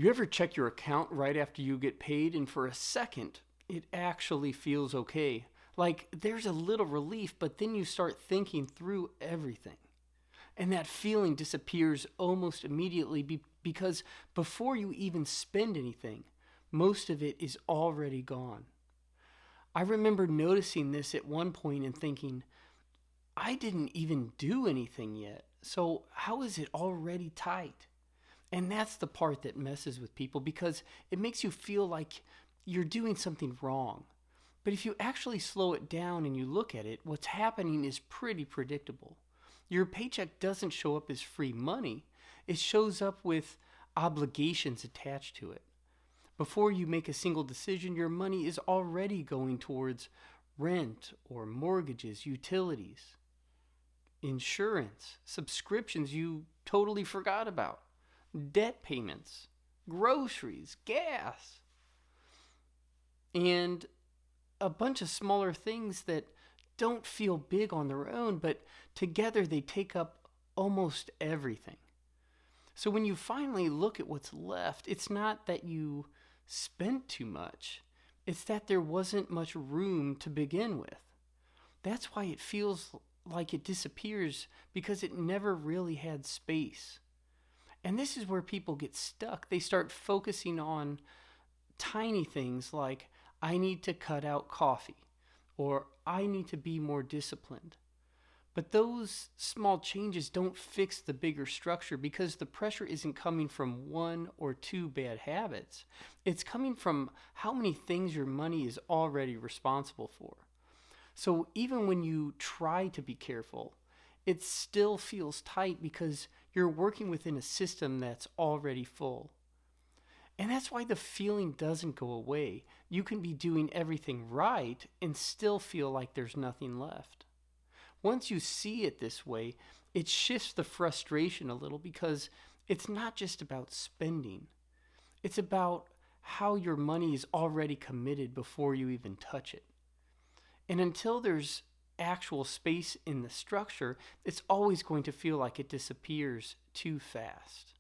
You ever check your account right after you get paid and for a second it actually feels okay? Like there's a little relief, but then you start thinking through everything. And that feeling disappears almost immediately because before you even spend anything, most of it is already gone. I remember noticing this at one point and thinking, I didn't even do anything yet. So how is it already tight? And that's the part that messes with people because it makes you feel like you're doing something wrong. But if you actually slow it down and you look at it, what's happening is pretty predictable. Your paycheck doesn't show up as free money, it shows up with obligations attached to it. Before you make a single decision, your money is already going towards rent or mortgages, utilities, insurance, subscriptions you totally forgot about, debt payments, groceries, gas, and a bunch of smaller things that don't feel big on their own, but together they take up almost everything. So when you finally look at what's left, it's not that you spent too much, it's that there wasn't much room to begin with. That's why it feels like it disappears because it never really had space. And this is where people get stuck. They start focusing on tiny things like, I need to cut out coffee, or I need to be more disciplined. But those small changes don't fix the bigger structure because the pressure isn't coming from one or two bad habits. It's coming from how many things your money is already responsible for. So even when you try to be careful, it still feels tight because you're working within a system that's already full. And that's why the feeling doesn't go away. You can be doing everything right and still feel like there's nothing left. Once you see it this way, it shifts the frustration a little because it's not just about spending. It's about how your money is already committed before you even touch it. And until there's actual space in the structure, it's always going to feel like it disappears too fast.